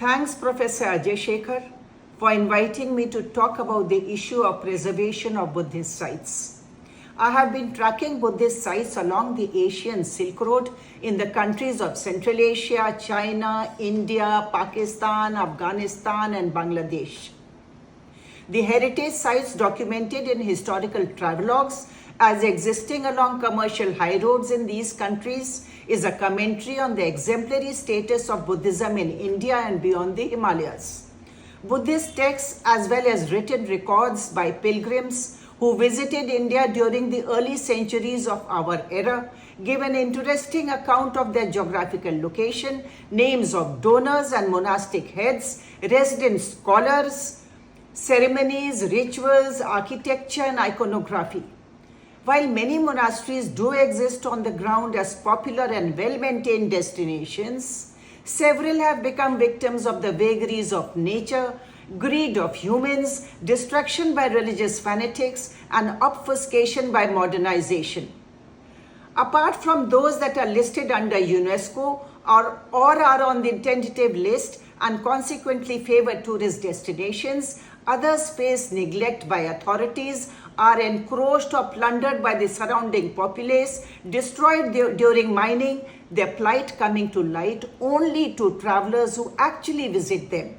Thanks, Professor Ajay Shekhar, for inviting me to talk about the issue of preservation of Buddhist sites. I have been tracking Buddhist sites along the Asian Silk Road in the countries of Central Asia, China, India, Pakistan, Afghanistan, and Bangladesh. The heritage sites documented in historical travelogues as existing along commercial high roads in these countries is a commentary on the exemplary status of Buddhism in India and beyond the Himalayas. Buddhist texts as well as written records by pilgrims who visited India during the early centuries of our era give an interesting account of their geographical location, names of donors and monastic heads, resident scholars, ceremonies, rituals, architecture, and iconography. While many monasteries do exist on the ground as popular and well-maintained destinations, several have become victims of the vagaries of nature, greed of humans, distraction by religious fanatics, and obfuscation by modernization. Apart from those that are listed under UNESCO or are on the tentative list and consequently favor tourist destinations, others face neglect by authorities, are encroached or plundered by the surrounding populace, destroyed during mining, their plight coming to light only to travelers who actually visit them.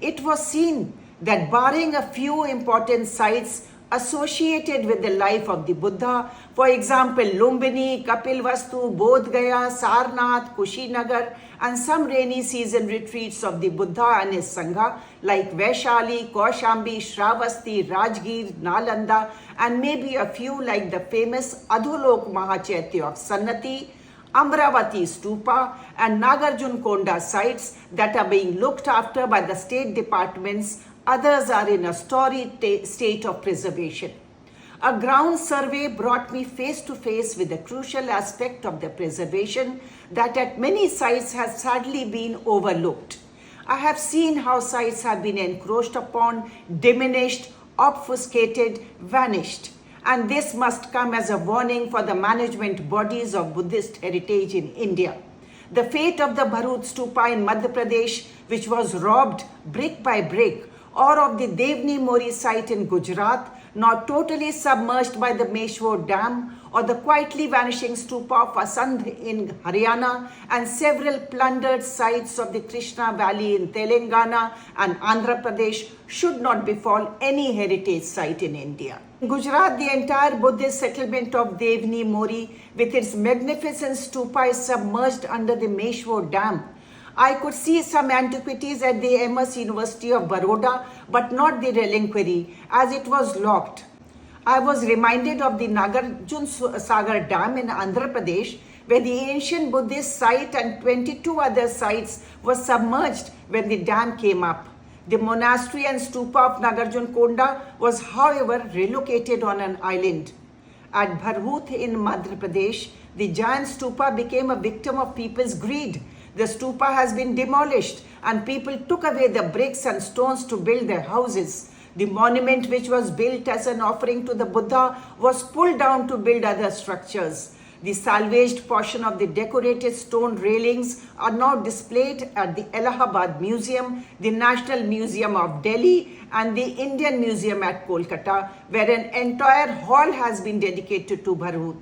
It was seen that barring a few important sites associated with the life of the Buddha, for example, Lumbini, Kapilvastu, Bodh Gaya, Sarnath, Kushinagar, and some rainy season retreats of the Buddha and his Sangha like Vaishali, Kaushambi, Shravasti, Rajgir, Nalanda, and maybe a few like the famous Adholok Mahachaitya of Sannati, Amravati Stupa, and Nagarjun Konda sites that are being looked after by the state departments. Others are in a storied state of preservation. A ground survey brought me face to face with a crucial aspect of the preservation that at many sites has sadly been overlooked. I have seen how sites have been encroached upon, diminished, obfuscated, vanished. And this must come as a warning for the management bodies of Buddhist heritage in India. The fate of the Bharut Stupa in Madhya Pradesh, which was robbed brick by brick, or of the Devni Mori site in Gujarat, now totally submerged by the Meshwar Dam, or the quietly vanishing stupa of Asandh in Haryana, and several plundered sites of the Krishna Valley in Telangana and Andhra Pradesh should not befall any heritage site in India. In Gujarat, the entire Buddhist settlement of Devni Mori, with its magnificent stupa, is submerged under the Meshwar Dam. I could see some antiquities at the MS University of Baroda, but not the reliquary, as it was locked. I was reminded of the Nagarjun Sagar Dam in Andhra Pradesh, where the ancient Buddhist site and 22 other sites were submerged when the dam came up. The monastery and stupa of Nagarjun Konda was, however, relocated on an island. At Bharhut in Madhya Pradesh, the giant stupa became a victim of people's greed. The stupa has been demolished and people took away the bricks and stones to build their houses. The monument, which was built as an offering to the Buddha, was pulled down to build other structures. The salvaged portion of the decorated stone railings are now displayed at the Allahabad Museum, the National Museum of Delhi, and the Indian Museum at Kolkata, where an entire hall has been dedicated to Bharhut.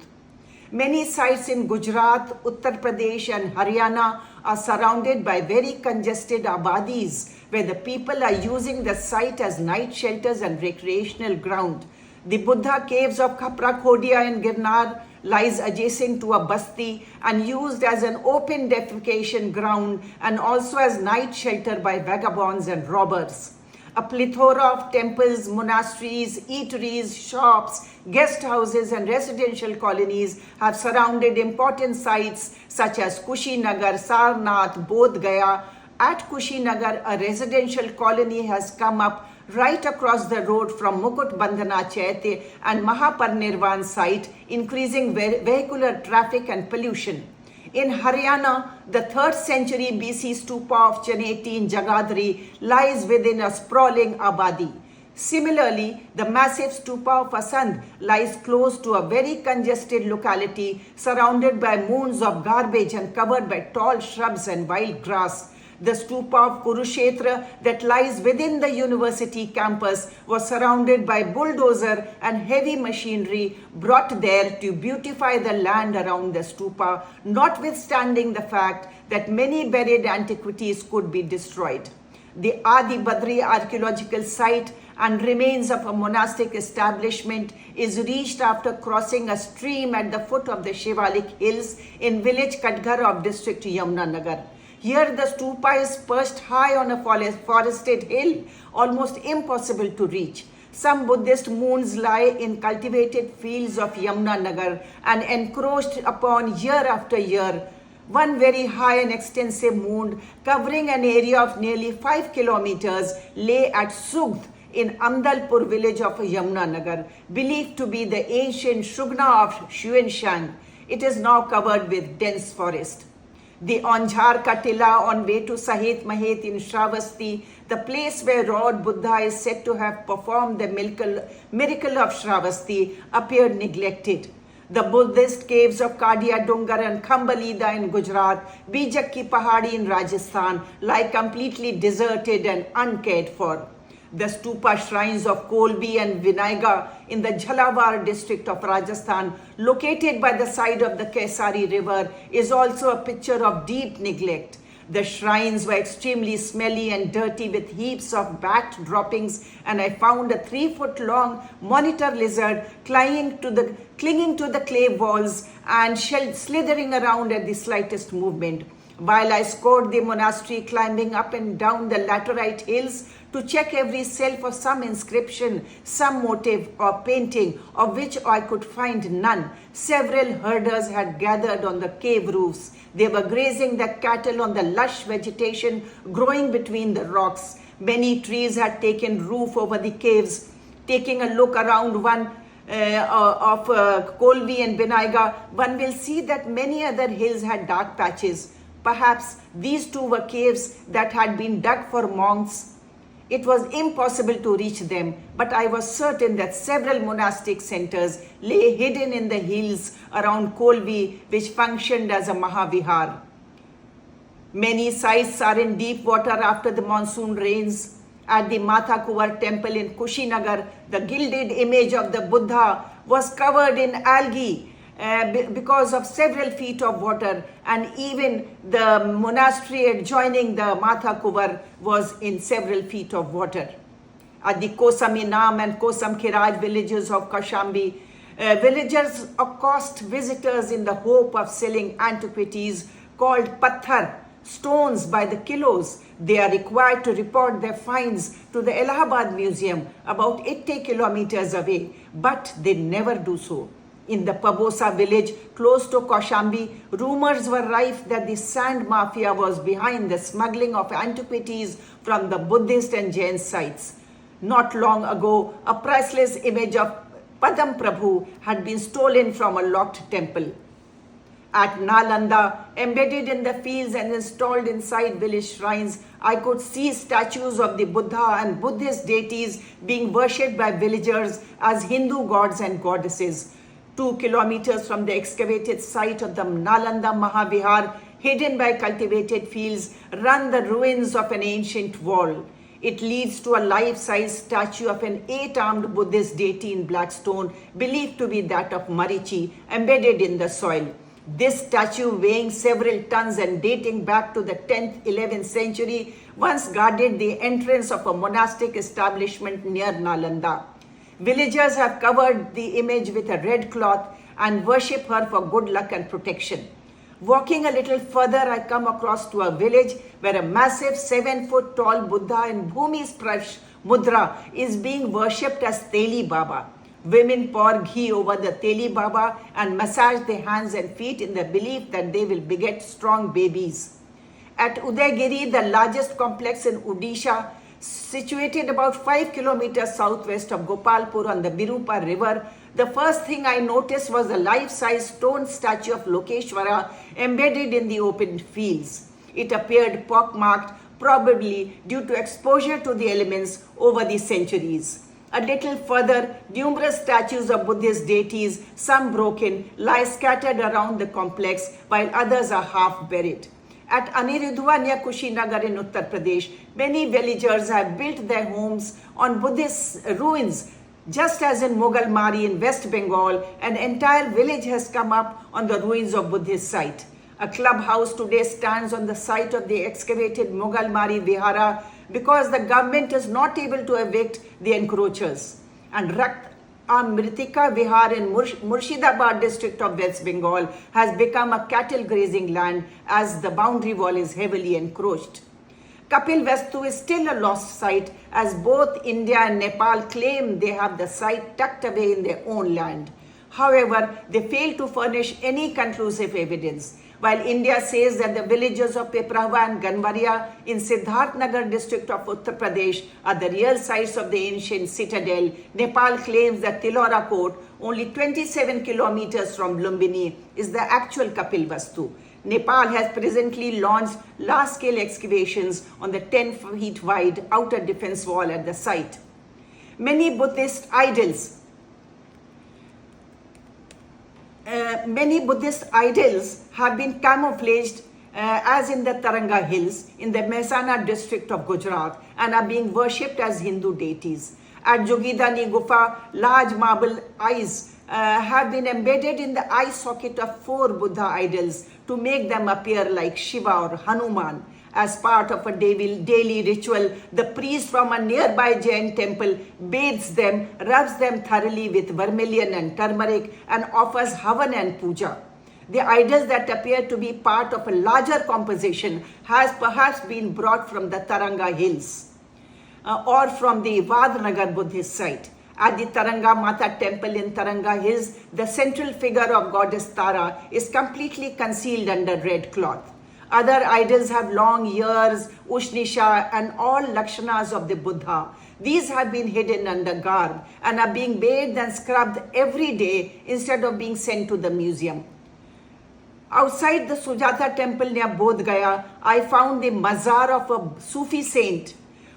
Many sites in Gujarat, Uttar Pradesh, and Haryana are surrounded by very congested abadis, where the people are using the site as night shelters and recreational ground. The Buddha caves of Khapra Khodia in Girnar lies adjacent to a basti and used as an open defecation ground and also as night shelter by vagabonds and robbers. A plethora of temples, monasteries, eateries, shops, guest houses, and residential colonies have surrounded important sites such as Kushinagar, Sarnath, Bodh Gaya. At Kushinagar, a residential colony has come up right across the road from Mukut Bandhana Chaitya and Mahaparnirvan site, increasing vehicular traffic and pollution. In Haryana, the 3rd century BC stupa of Chaneti in Jagadhri lies within a sprawling abadi. Similarly, the massive stupa of Asandh lies close to a very congested locality surrounded by mounds of garbage and covered by tall shrubs and wild grass. The stupa of Kurukshetra that lies within the university campus was surrounded by bulldozer and heavy machinery brought there to beautify the land around the stupa, notwithstanding the fact that many buried antiquities could be destroyed. The Adi Badri archaeological site and remains of a monastic establishment is reached after crossing a stream at the foot of the Shivalik hills in village Katghar of district Yamunanagar. Here the stupa is perched high on a forested hill, almost impossible to reach. Some Buddhist mounds lie in cultivated fields of Yamunanagar and encroached upon year after year. One very high and extensive mound covering an area of nearly 5 kilometers lay at Sugd in Amdalpur village of Yamunanagar, believed to be the ancient Shugna of Xuanshang. It is now covered with dense forest. The Onjhar Katila on way to Sahet Mahet in Shravasti, the place where Lord Buddha is said to have performed the miracle of Shravasti, appeared neglected. The Buddhist caves of Kadia Dungar and Khambalida in Gujarat, Bijak Ki Pahadi in Rajasthan lie completely deserted and uncared for. The stupa shrines of Kolbi and Vinaiga in the Jhalawar district of Rajasthan, located by the side of the Kaisari river, is also a picture of deep neglect. The shrines were extremely smelly and dirty with heaps of bat droppings, and I found a 3-foot-long monitor lizard clinging to the clay walls and slithering around at the slightest movement. While I scoured the monastery, climbing up and down the laterite hills to check every cell for some inscription, some motive or painting, of which I could find none, several herders had gathered on the cave roofs. They were grazing their cattle on the lush vegetation growing between the rocks. Many trees had taken roof over the caves. Taking a look around one of Kolvi and Vinaiga, one will see that many other hills had dark patches. Perhaps these two were caves that had been dug for monks. It was impossible to reach them, but I was certain that several monastic centers lay hidden in the hills around Kolvi, which functioned as a Mahavihar. Many sites are in deep water after the monsoon rains. At the Matha Kuvar temple in Kushinagar, the gilded image of the Buddha was covered in algae because of several feet of water, and even the monastery adjoining the Matha Kuvar was in several feet of water. At the Kosam Inam and Kosam Khiraj villages of Kaushambi, villagers accost visitors in the hope of selling antiquities called patthar, stones by the kilos. They are required to report their finds to the Allahabad Museum, about 80 kilometers away, but they never do so. In the Pabosa village close to Kaushambi, rumors were rife that the sand mafia was behind the smuggling of antiquities from the Buddhist and Jain sites. Not long ago, a priceless image of Padam Prabhu had been stolen from a locked temple. At Nalanda, embedded in the fields and installed inside village shrines, I could see statues of the Buddha and Buddhist deities being worshipped by villagers as Hindu gods and goddesses. 2 kilometers from the excavated site of the Nalanda Mahavihar, hidden by cultivated fields, run the ruins of an ancient wall. It leads to a life-size statue of an 8-armed Buddhist deity in black stone, believed to be that of Marichi, embedded in the soil. This statue, weighing several tons and dating back to the 10th, 11th century, once guarded the entrance of a monastic establishment near Nalanda. Villagers have covered the image with a red cloth and worship her for good luck and protection. Walking a little further, I come across to a village where a massive 7-foot tall Buddha in Bhumi Sparsh Mudra is being worshipped as Teli Baba. Women pour ghee over the Teli Baba and massage their hands and feet in the belief that they will beget strong babies. At Udaygiri, the largest complex in Odisha, situated about 5 kilometers southwest of Gopalpur on the Birupa river, the first thing I noticed was a life-size stone statue of Lokeshwara embedded in the open fields. It appeared pockmarked, probably due to exposure to the elements over the centuries. A little further, numerous statues of Buddhist deities, some broken, lie scattered around the complex, while others are half buried. At Anirudhwa near Kushinagar in Uttar Pradesh, many villagers have built their homes on Buddhist ruins. Just as in Moghalmari in West Bengal, an entire village has come up on the ruins of Buddhist site. A clubhouse today stands on the site of the excavated Moghalmari Vihara because the government is not able to evict the encroachers. And Rakt Amritika Vihar in Murshidabad district of West Bengal has become a cattle grazing land as the boundary wall is heavily encroached. Kapil Vastu is still a lost site as both India and Nepal claim they have the site tucked away in their own land. However, they fail to furnish any conclusive evidence. While India says that the villages of Piprahwa and Ganvaria in Siddharthnagar district of Uttar Pradesh are the real sites of the ancient citadel, Nepal claims that Tilora Fort, only 27 kilometers from Lumbini, is the actual Kapil Vastu. Nepal has presently launched large-scale excavations on the 10 feet wide outer defense wall at the site. Many Buddhist idols have been camouflaged as in the Taranga Hills in the Mehsana district of Gujarat and are being worshipped as Hindu deities. At Jogidani Gufa, large marble eyes have been embedded in the eye socket of 4 Buddha idols to make them appear like Shiva or Hanuman. As part of a daily ritual, the priest from a nearby Jain temple bathes them, rubs them thoroughly with vermilion and turmeric, and offers havan and puja. The idols that appear to be part of a larger composition has perhaps been brought from the Taranga Hills or from the Vadnagar Buddhist site. At the Taranga Mata temple in Taranga Hills, the central figure of goddess Tara is completely concealed under red cloth. Other idols have long ears, Ushnisha, and all Lakshanas of the Buddha. These have been hidden under garb and are being bathed and scrubbed every day instead of being sent to the museum. Outside the Sujata temple near Bodh Gaya, I found the mazar of a Sufi saint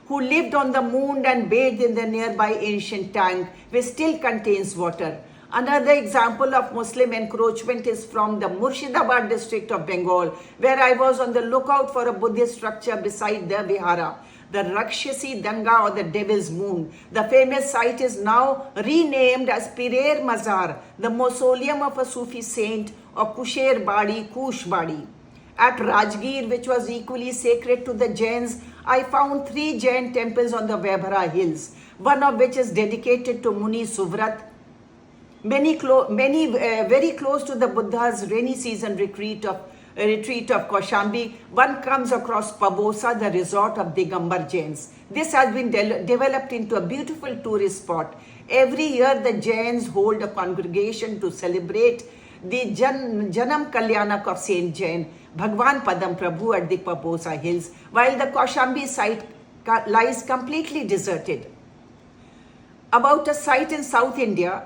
who lived on the moon and bathed in the nearby ancient tank, which still contains water. Another example of Muslim encroachment is from the Murshidabad district of Bengal, where I was on the lookout for a Buddhist structure beside the Vihara, the Rakshasi Danga or the Devil's Moon. The famous site is now renamed as Pirer Mazar, the mausoleum of a Sufi saint, or Kusher Badi, Kush Badi. At Rajgir, which was equally sacred to the Jains, I found 3 Jain temples on the Vaibhara hills, one of which is dedicated to Muni Suvrat. Many very close to the Buddha's rainy season retreat of Kaushambi, one comes across Pabosa, the resort of Digambar Jains. This has been developed into a beautiful tourist spot. Every year the Jains hold a congregation to celebrate the Janam Kalyanak of Saint Jain, Bhagwan Padam Prabhu at the Pabosa Hills, while the Kaushambi site lies completely deserted. About a site in South India,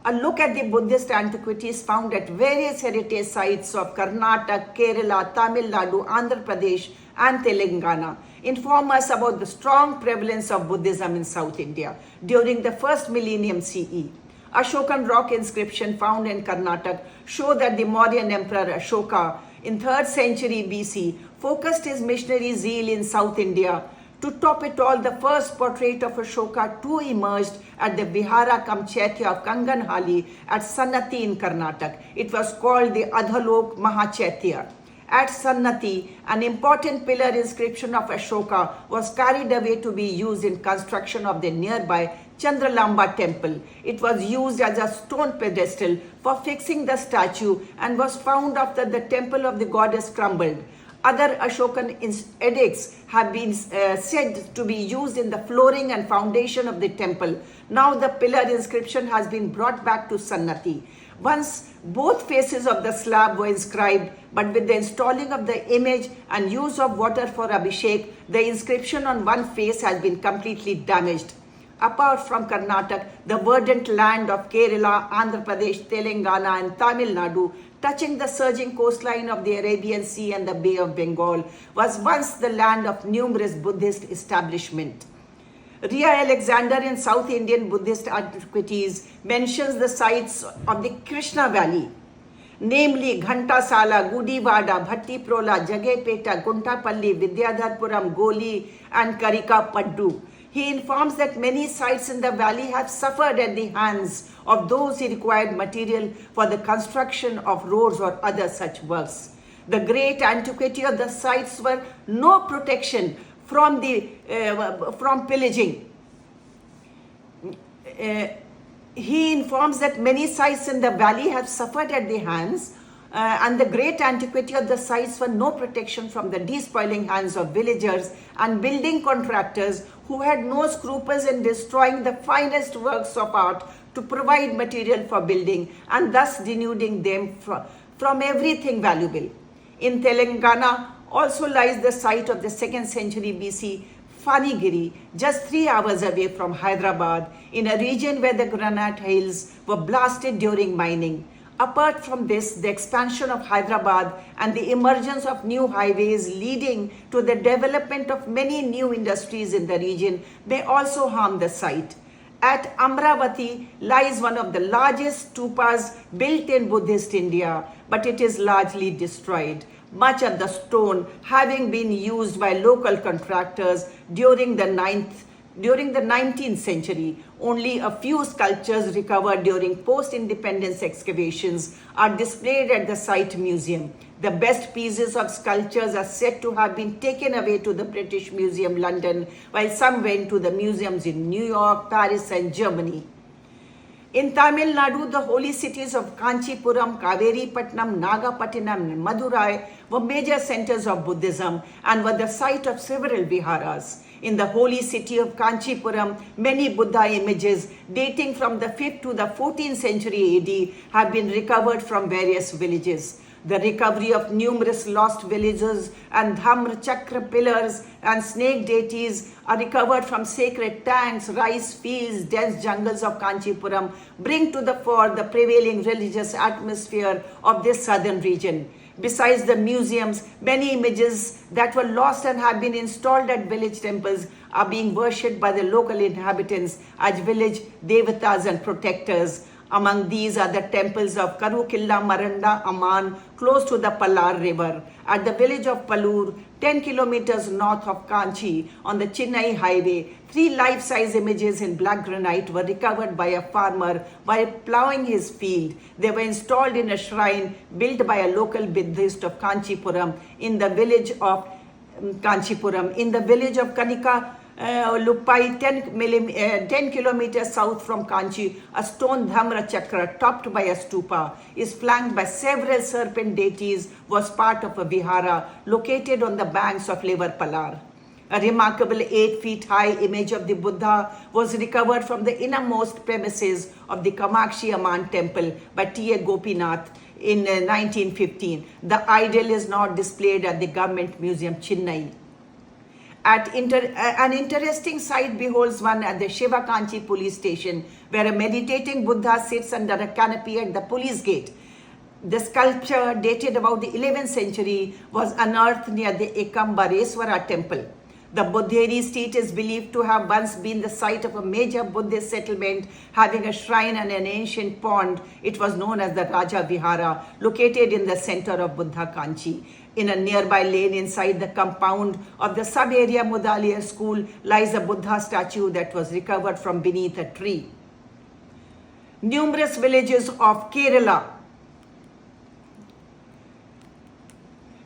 a look at the Buddhist antiquities found at various heritage sites of Karnataka, Kerala, Tamil Nadu, Andhra Pradesh, and Telangana inform us about the strong prevalence of Buddhism in South India during the first millennium CE. Ashokan rock inscription found in Karnataka show that the Mauryan Emperor Ashoka in 3rd century BC focused his missionary zeal in South India. To top it all, the first portrait of Ashoka too emerged at the Vihara cum Chaitya of Kanganhali at Sannati in Karnataka. It was called the Adhalok Mahachaitya. At Sannati, an important pillar inscription of Ashoka was carried away to be used in construction of the nearby Chandralamba temple. It was used as a stone pedestal for fixing the statue and was found after the temple of the goddess crumbled. Other Ashokan edicts have been said to be used in the flooring and foundation of the temple. Now the pillar inscription has been brought back to Sannati. Once both faces of the slab were inscribed, but with the installing of the image and use of water for Abhishek, the inscription on one face has been completely damaged. Apart from Karnataka, the verdant land of Kerala, Andhra Pradesh, Telangana, and Tamil Nadu, touching the surging coastline of the Arabian Sea and the Bay of Bengal, was once the land of numerous Buddhist establishments. Ria Alexander in South Indian Buddhist antiquities mentions the sites of the Krishna Valley. namely Ghantasala, Gudivada, Bhattiprola, Jagepeta, Guntapalli, Vidyadharpuram, Goli, and Karika Paddu. He informs that many sites in the valley have suffered at the hands of those who required material for the construction of roads or other such works. The great antiquity of the sites were no protection from pillaging. He informs that many sites in the valley have suffered at the hands and the great antiquity of the sites were no protection from the despoiling hands of villagers and building contractors who had no scruples in destroying the finest works of art to provide material for building and thus denuding them from everything valuable. In Telangana also lies the site of the 2nd century BC Fanigiri, just 3 hours away from Hyderabad, in a region where the granite hills were blasted during mining. Apart from this, the expansion of Hyderabad and the emergence of new highways leading to the development of many new industries in the region may also harm the site. At Amravati lies one of the largest stupas built in Buddhist India, but it is largely destroyed. Much of the stone having been used by local contractors during the 19th century. Only a few sculptures recovered during post-independence excavations are displayed at the site museum. The best pieces of sculptures are said to have been taken away to the British Museum, London, while some went to the museums in New York, Paris, and Germany. In Tamil Nadu, the holy cities of Kanchipuram, Kaveripatnam, Nagapattinam, and Madurai were major centers of Buddhism and were the site of several viharas. In the holy city of Kanchipuram, many Buddha images dating from the 5th to the 14th century AD have been recovered from various villages. The recovery of numerous lost villages and Dhamra Chakra pillars and snake deities are recovered from sacred tanks, rice fields, dense jungles of Kanchipuram bring to the fore the prevailing religious atmosphere of this southern region. Besides the museums, many images that were lost and have been installed at village temples are being worshipped by the local inhabitants as village devatas and protectors. Among these are the temples of Karukilla, Maranda, Amman, close to the Pallar River. At the village of Palur, 10 kilometers north of Kanchi, on the Chennai highway, 3 life-size images in black granite were recovered by a farmer while ploughing his field. They were installed in a shrine built by a local Buddhist of Kanchipuram in the village of Kanika Lupai, 10 kilometers south from Kanchi. A stone Dhamra Chakra topped by a stupa is flanked by several serpent deities, was part of a vihara located on the banks of River Pallar. A remarkable 8 feet high image of the Buddha was recovered from the innermost premises of the Kamakshi Amman temple by T.A. Gopinath in 1915. The idol is now displayed at the Government Museum, Chennai. An interesting sight beholds one at the Shiva Kanchi police station, where a meditating Buddha sits under a canopy at the police gate. The sculpture, dated about the 11th century, was unearthed near the Ekambareswara temple. The Buddheri street is believed to have once been the site of a major Buddhist settlement having a shrine and an ancient pond. It was known as the Raja Vihara, located in the center of Buddha Kanchi. In a nearby lane inside the compound of the sub-area Mudaliar school lies a Buddha statue that was recovered from beneath a tree. Numerous villages of Kerala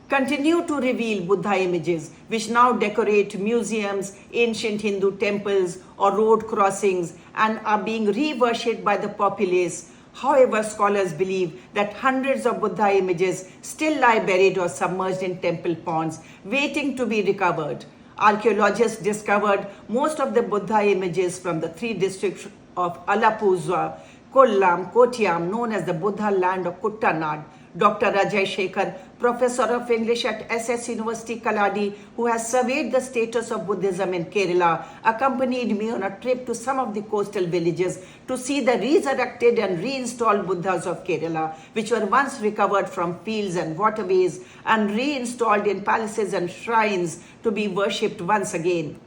continue to reveal Buddha images, which now decorate museums, ancient Hindu temples, or road crossings, and are being re-worshipped by the populace. However, scholars believe that hundreds of Buddha images still lie buried or submerged in temple ponds, waiting to be recovered. Archaeologists discovered most of the Buddha images from the 3 districts of Alappuzha, Kollam, Kottayam, known as the Buddha land of Kuttanad. Dr. Ajay Shekhar, professor of English at SS University Kaladi, who has surveyed the status of Buddhism in Kerala, accompanied me on a trip to some of the coastal villages to see the resurrected and reinstalled Buddhas of Kerala, which were once recovered from fields and waterways and reinstalled in palaces and shrines to be worshipped once again.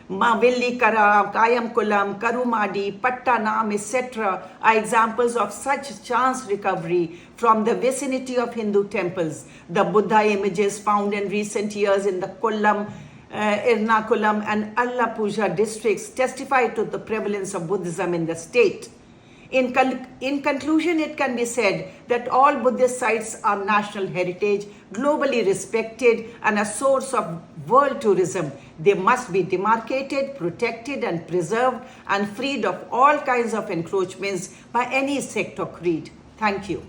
Mavillikara, Kayamkulam, Karumadi, Pattanam, etc. are examples of such chance recovery from the vicinity of Hindu temples. The Buddha images found in recent years in the Kollam, Ernakulam and Allappuzha districts testify to the prevalence of Buddhism in the state. In conclusion, it can be said that all Buddhist sites are national heritage, globally respected, and a source of world tourism. They must be demarcated, protected, and preserved, and freed of all kinds of encroachments by any sect or creed. Thank you.